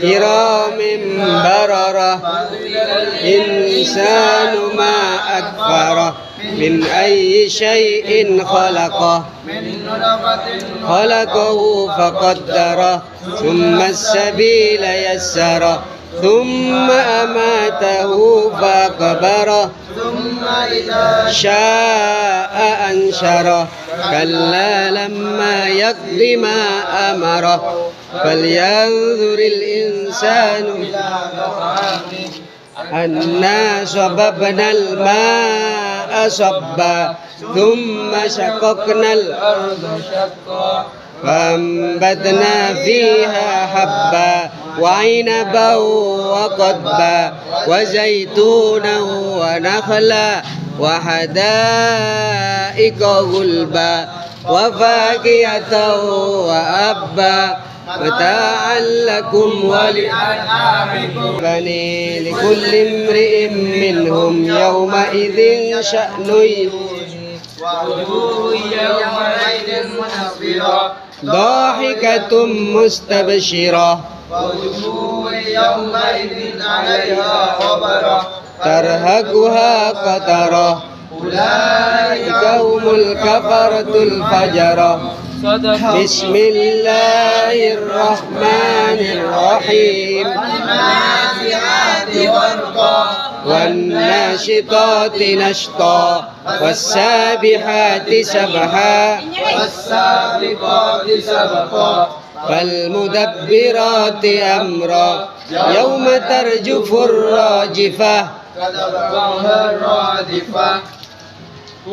كرام بررة إنسان ما أكفره من أي شيء خلقه خلقه فقدره ثم السبيل يسره ثم أماته فأقبره شاء أنشره كلا لما يقض ما أمره فلينظر الإنسان أنا صببنا الماء صبا ثم شققنا الأرض شقا فأنبتنا فيها حبا وعنبا وقضبا وزيتونا ونخلا وحدائق غلبا وفاكهة وأبا متاعا لكم ولأنعامكم لكل امرئ منهم يومئذ شأن ووجوه يومئذ مسفرة ضاحكة مستبشرة ووجوه يومئذ عليها غبرة ترهقها قترة أولئك هم الكفرة الفجرة بسم الله الرحمن الرحيم والنازعات غرقا والناشطات نشطا والسابحات سبحا والسابقات سبقا فالمدبرات أمرا يوم ترجف الراجفة تتبعها الرادفة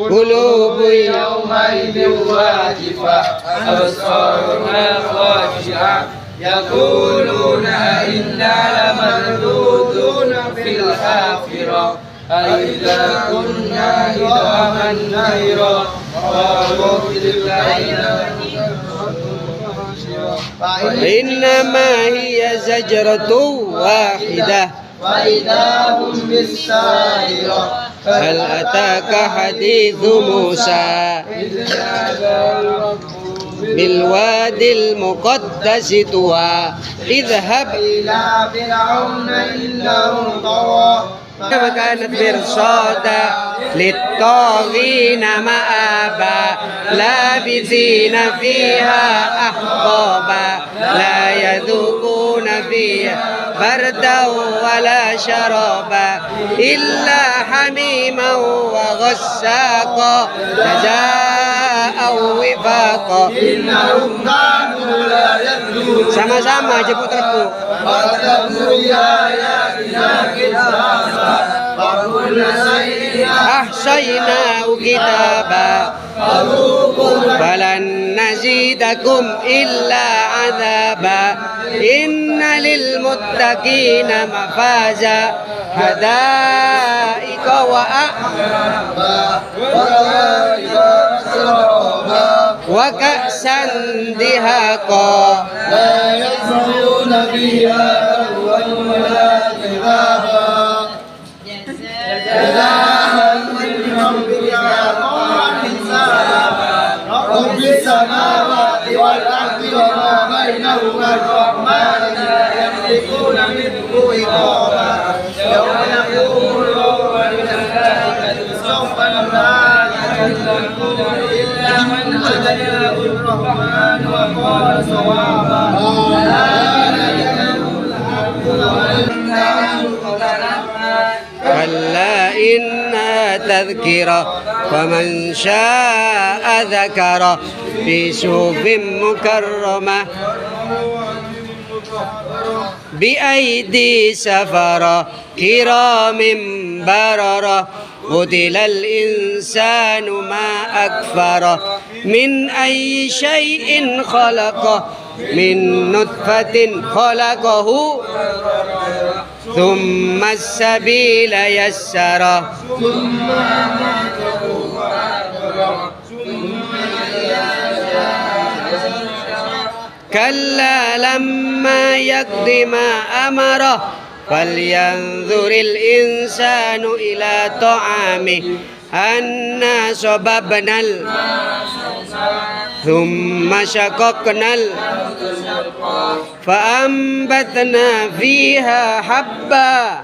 قلوب يومئذ واجفة أبصارها خاشعة يقولون إنا لمردودون في الحافرة أإذا كنا عظاما نخرة قالوا إنما هي زجرة واحدة فإذا هم بالساهرة هل أتاك حديث موسى بالوادي المقدس طوى اذهب إلى فرعون إنه طغى فكانت مرصادا للطاغين مآبا لابثين فيها أحقابا لا يذوقون فيها بردا ولا شرابا إلا حميما وغساقا جزاء وفاقا إنهم كانوا لا يرجون sama-sama aja putraku أحصيناه كتابا فلن نزيدكم إلا عذابا إن للمتقين مفازا حدائق وأعنابا وكأسا دهاقا لا يسمعون فيها لغوا ولا كذابا جزاء من ربك عطاء حسابا رب السماوات والأرض وما بينهما الرحمن لا يملكون منه خطابا يوم يقول الروح للملائكة سوف نقول إلا من أذنه الرحمن وقال صوابا كلا إنها تذكرة فمن شاء ذكره في صحف مكرمة بأيدي سفرة كرام بررة قتل الإنسان ما أكفره من أي شيء خلقه من نطفة خلقه ثم السبيل يسره كلا لما يقض ما أمره فلينظر الإنسان إلى طعامه أنا صببنا ثم شققنا فأنبتنا فيها حبا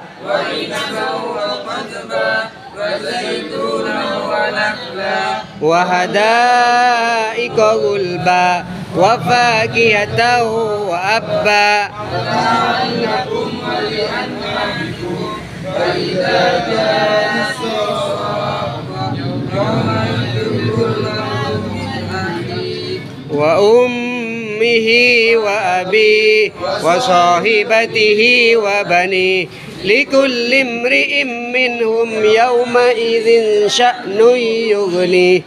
وحدائق غلبا وفاكهة وأبا وأمه وأبيه وصاحبته وبنيه لكل امرئ منهم يومئذ شأن يغنيه